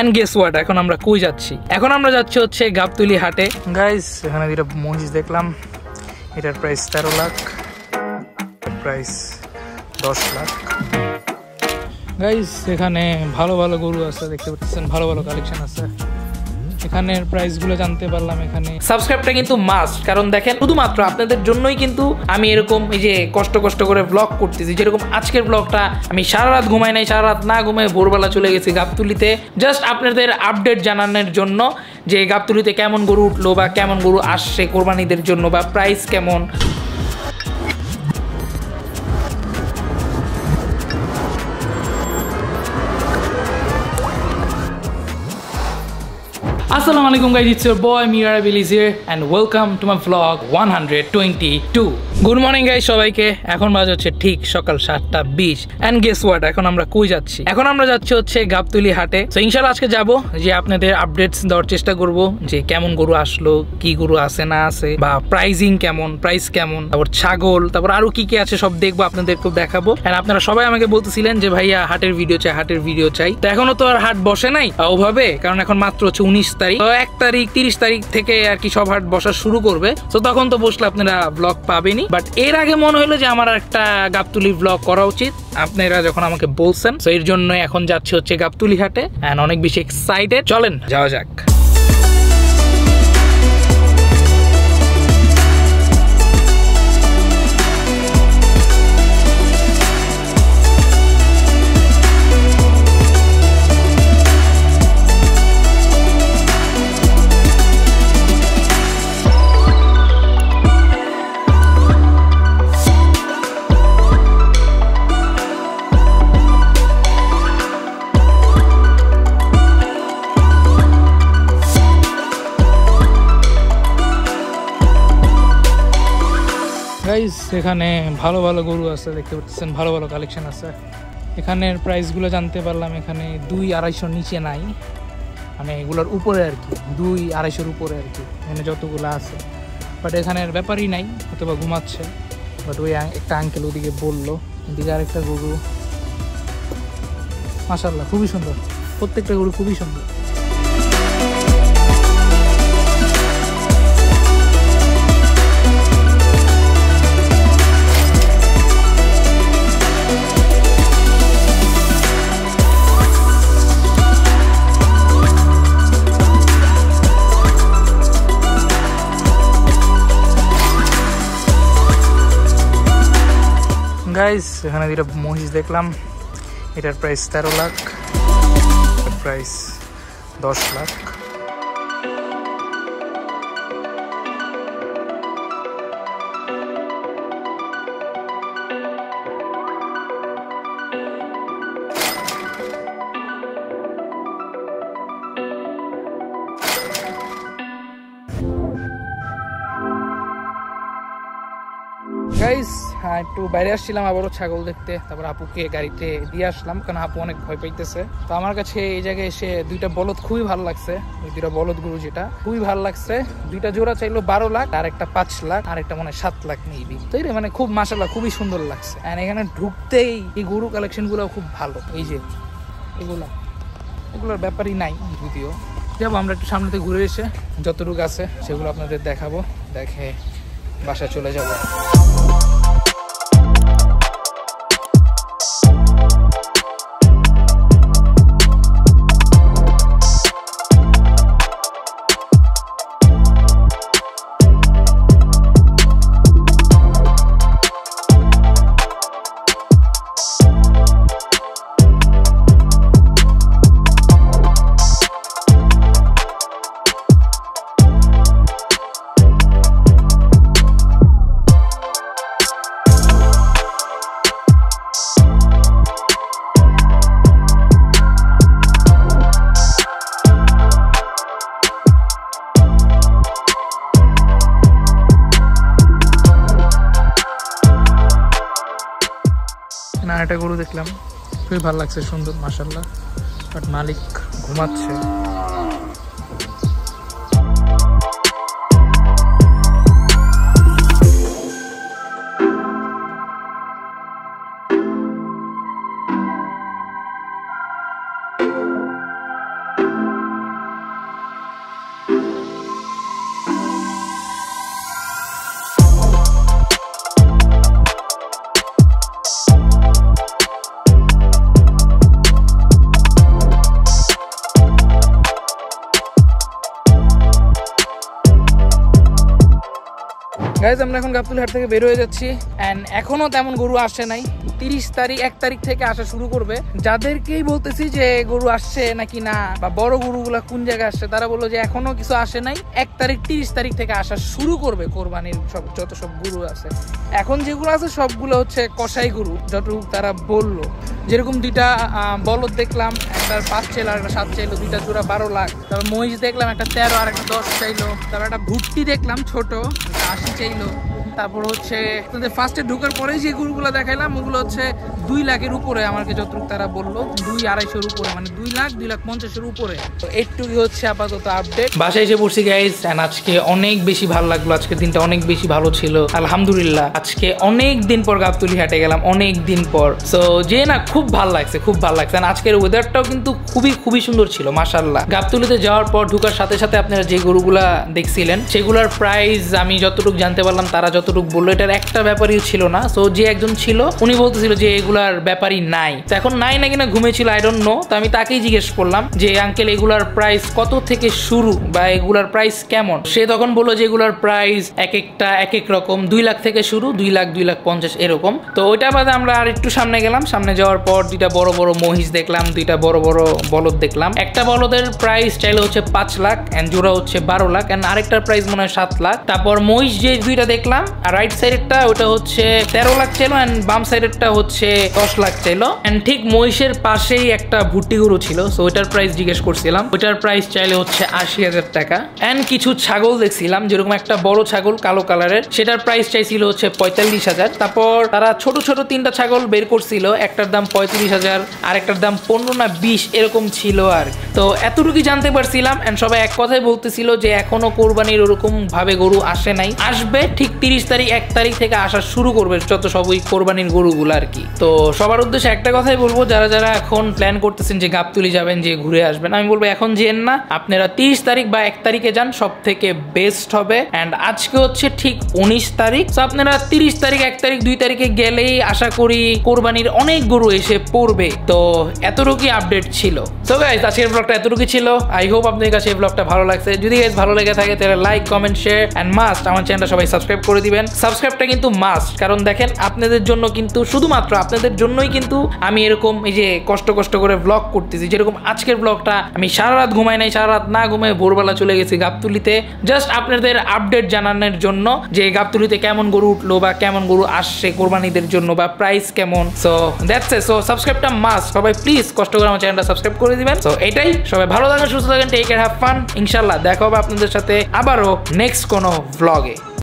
And guess what, এখন আমরা কই যাচ্ছি? এখন আমরা যাচ্ছি হচ্ছে গাবতলী হাটে। গাইস এখানে দুইটা মহিষ দেখলাম, এটার price 13 lakh, price 10 lakh. Guys এখানে ভালো ভালো গরু আছে, দেখতে পাচ্ছেন ভালো ভালো কালেকশন আছে। এখানের প্রাইসগুলো জানতে পারলাম। এখানে সাবস্ক্রাইবটা কিন্তু মাস্ট, কারণ দেখেন শুধুমাত্র আপনাদের জন্যই কিন্তু আমি এরকম এই যে কষ্ট করে ব্লগ করতেছি। যেরকম আজকের ব্লগটা আমি সারা রাত ঘুমাই নাই, সারা রাত না ঘুমাই ভোরবেলা চলে গেছি গাবতলীতে, জাস্ট আপনাদের আপডেট জানানোর জন্য যে গাবতলীতে কেমন গরু উঠলো বা কেমন গরু আসছে কোরবানিদের জন্য বা প্রাইস কেমন। Assalamu alaikum guys, it's your boy Mira Abilis here and welcome to my vlog 122. Good morning guys সবাইকে। এখন বাজে হচ্ছে ঠিক সকাল 7:20 এন্ড গেস হোয়াট, এখন আমরা কই যাচ্ছি? এখন আমরা যাচ্ছি হচ্ছে গাবতলী হাটে। তো ইনশাআল্লাহ আজকে যাব, যে আপনাদের আপডেটস দেওয়ার চেষ্টা করব যে কেমন গরু আসলো, কি গরু আছে না আছে, বা প্রাইজিং কেমন, প্রাইস কেমন, তারপর ছাগল, তারপর আরো কি কি আছে সব দেখবো, আপনাদেরকে দেখাবো। এন্ড আপনারা সবাই আমাকে বলতেছিলেন যে ভাইয়া হাটের ভিডিও চাই, হাটের ভিডিও চাই। তো এখনো তো আর হাট বসে নাই ওভাবে, কারণ এখন মাত্র হচ্ছে 19 তারিখ। তো 1 তারিখ 30 তারিখ থেকে আর কি সব হাট বসা শুরু করবে। তো তখন তো বসলে আপনারা ব্লগ পাবেনই, বাট এর আগে মনে হলো যে আমার একটা গাবতলী ব্লগ করা উচিত, আপনারা যখন আমাকে বলছেন। তো এর জন্য এখন যাচ্ছি হচ্ছে গাবতলী হাটে এন্ড অনেক বেশি এক্সাইটেড। চলেন যাওয়া যাক। গাইস এখানে ভালো ভালো গরু আছে, দেখতে পাচ্ছেন ভালো ভালো কালেকশন আছে। এখানের প্রাইসগুলো জানতে পারলাম, এখানে 200-250 নিচে নাই, মানে এগুলোর উপরে আর কি, 200-250 উপরে আর কি এখানে যতগুলো আছে। বাট এখানের ব্যাপারই নাই, অথবা ঘুমাচ্ছে। বাট ওই একটা আঙ্কেল ওদিকে বললো, এদিকে আরেকটা গরু, মাশাআল্লাহ খুবই সুন্দর, প্রত্যেকটা গরু খুবই সুন্দর। গাইস এখানে দুইটা মহিষ দেখলাম, এটার price 13 lakh, price 10 lakh. Guys একটু বাইরে আসছিলাম আবারও ছাগল দেখতে, তারপর আপুকে গাড়িতে দিয়ে আসলাম, কারণ আপু অনেক ভয় পাইতেছে। তো আমার কাছে এই জায়গায় এসে দুইটা বলদ খুবই ভালো লাগছে, ওই দুইটা বলদ গরু যেটা খুবই ভালো লাগছে। দুইটা জোড়া চাইলো 12 লাখ, আর একটা 5 লাখ, আর একটা মনে হয় 7 লাখ মেবি। তো এই মানে খুব মাশাআল্লাহ খুবই সুন্দর লাগছে। আর এখানে ঢুকতেই এই গরু কালেকশন গুলো খুব ভালো, এই যে এগুলোর ব্যাপারই নাই যদিও। যাবো আমরা একটু সামনে থেকে ঘুরে এসে যতটুকু আছে সেগুলো আপনাদের দেখাবো, দেখে বাসায় চলে যাবো। একটা গরু দেখলাম, খুবই ভালো লাগছে, সুন্দর মাশাআল্লাহ। বাট মালিক ঘুমাচ্ছে। গাইজ আমরা এখন গাবতলী হাট থেকে বের হয়ে যাচ্ছি এন্ড এখনো তেমন গরু আসে নাই। 1 তারিখ থেকে আসা শুরু করবে। যাদেরকেই বলতেছি যে গরু আসছে নাকি না বা বড় গরুগুলা কোন জায়গায় আসছে, তারা বললো যে এখনো কিছু আসে নাই। 30 তারিখ থেকে আসা শুরু করবে কোরবানির যত সব গরু আছে। এখন যেগুলো আছে সবগুলো হচ্ছে কসাই গরু, যতটুকু তারা বললো। যেরকম 2টা বলদ দেখলাম, একটা 5 চাইলো আর একটা 7 চাইলো, 2টা জোড়া 12 লাখ। তারপর মহিষ দেখলাম, একটা 13 আর একটা 10 চাইলো। তারপর একটা ভুট্টি দেখলাম ছোট, 80 চাইলো। তারপর হচ্ছে ফার্স্টে ঢোকার পরেই যে গরুগুলো দেখাইলাম ওগুলো হচ্ছে 2 লাখের উপরে, আমাকে যতটুকু তারা বললো 2-250-এর উপরে, মানে 2,50,000-2,50,000-এর উপরে। তো এইটুকুই হচ্ছে আপাতত আপডেট। বাসায় এসে পড়ছি গাইজ, এন্ড আজকে অনেক বেশি ভালো লাগলো। আজকের দিনটা অনেক বেশি ভালো ছিল, আলহামদুলিল্লাহ। আজকে অনেক দিন পর গাবতলী হাটে গেলাম, অনেক দিন পর। সো যে না খুব ভালো লাগছে, খুব ভালো লাগছে। আজকের ওয়েদারটাও কিন্তু খুবই সুন্দর ছিল, মাশাআল্লাহ। গাবতলীতে যাওয়ার পর ঢোকার সাথে সাথে আপনারা যে গরুগুলা দেখছিলেন সেগুলোর প্রাইস আমি যতটুকু জানতে পারলাম, তারা যতটুকু বললো এটার একটা ব্যাপারই ছিল না। সো যে একজন ছিল উনি বলতেছিল যে এগুলার ব্যাপারই নাই। তো এখন নাই না কিনা ঘুমেছিল, আই ডোন্ট নো। তো আমি তাকেই জিজ্ঞেস করলাম যে আঙ্কেল এগুলার প্রাইস কত থেকে শুরু বা এগুলার প্রাইস কেমন। সে তখন বললো যে এগুলার প্রাইস এক একটা এক এক রকম, 2 লাখ থেকে শুরু, 2 লাখ 2,50,000 এরকম। তো ওইটা বাদে আমরা আর একটু সামনে গেলাম। সামনে যাওয়ার পর 2টা বড় বড় মহিষ দেখলাম, 2টা বড় বড় বলদ দেখলাম। একটা বলদের প্রাইস চাইলে হচ্ছে 5 লাখ এন্ড জোড়া হচ্ছে 12 লাখ এন্ড আরেকটার প্রাইস মনে হয় 7 লাখ। তারপর মহিষ যে 2টা দেখলাম, আর রাইট সাইডেরটা ওটা হচ্ছে 13 লাখ চাইলো এন্ড বাম সাইডেরটা হচ্ছে 10 লাখ চাইলো। এন্ড ঠিক মহিষের পাশেই একটা ভুট্টি গরু ছিল, সো ওইটার প্রাইস জিজ্ঞেস করছিলাম। ওইটার প্রাইস চাইলে হচ্ছে 80,000 টাকা। এন্ড কিছু ছাগল দেখছিলাম, যেরকম একটা বড় ছাগল কালো কালারের, সেটার প্রাইস চাইছিল হচ্ছে 45,000। তারপর তারা ছোট ছোট 3টা ছাগল বের করছিল, একটার দাম 35,000 আর একটার দাম 15 না 20 এরকম ছিল। আর তো এতটুকুই জানতে পারছিলাম। এন্ড সবাই এক কথাই বলতেছিল যে এখনো কোরবানির ওরকম ভাবে গরু আসে নাই, আসবে ঠিক 1 তারিখ থেকে আসা শুরু করবে যত সব ওই কোরবানির গরুগুলো আর কি। তো সবার উদ্দেশ্যে একটা কথাই বলবো, যারা যারা এখন প্ল্যান করতেছেন যে গাবতলী যাবেন, যে ঘুরে আসবেন, আমি বলবো এখন যেন না, আপনারা 30 তারিখ বা 1 তারিখে যান, সব থেকে বেস্ট হবে। এন্ড আজকে হচ্ছে ঠিক 19 তারিখ। তো আপনারা 30 তারিখ 1 তারিখ 2 তারিখে গেলেই আশা করি কোরবানির অনেক গরু এসে পড়বে। তো এতটুকুই আপডেট ছিল। সো গাইস আজকের ব্লগটা এতটুকুই ছিল। আই হোপ আপনাদের কাছে এই ব্লগটা ভালো লাগছে। যদি গাইস ভালো লেগে থাকে তাহলে like, comment, share and must আমার চ্যানেলটা সবাই সাবস্ক্রাইব করে দিবেন। সাবস্ক্রাইবটা কিন্তু মাস্ট, কারণ দেখেন আপনাদের জন্য কিন্তু, শুধুমাত্র আপনাদের জন্যই কিন্তু আমি এরকম এই যে কষ্ট করে ব্লগ করতেছি। যেরকম আজকের ব্লগটা আমি সারা রাত ঘুমাই নাই, সারা রাত না ঘুমাই ভোরবেলা চলে গেছি গাবতলীতে, জাস্ট আপনাদের আপডেট জানানোর জন্য যে গাবতলীতে কেমন গরু উঠলো বা কেমন গরু আসছে কোরবানিদের জন্য বা প্রাইস কেমন। So that's it. সো সাবস্ক্রাইবটা মাস্ট, সবাই প্লিজ কষ্ট করে আমার চ্যানেলটা সাবস্ক্রাইব করে দিবেন। সো এটাই, সবাই ভালো থাকেন, সুস্থ থাকেন, টেক কেয়ার, হ্যাভ ফান। ইনশাআল্লাহ দেখা হবে আপনাদের সাথে আবারও নেক্সট কোনো ব্লগে।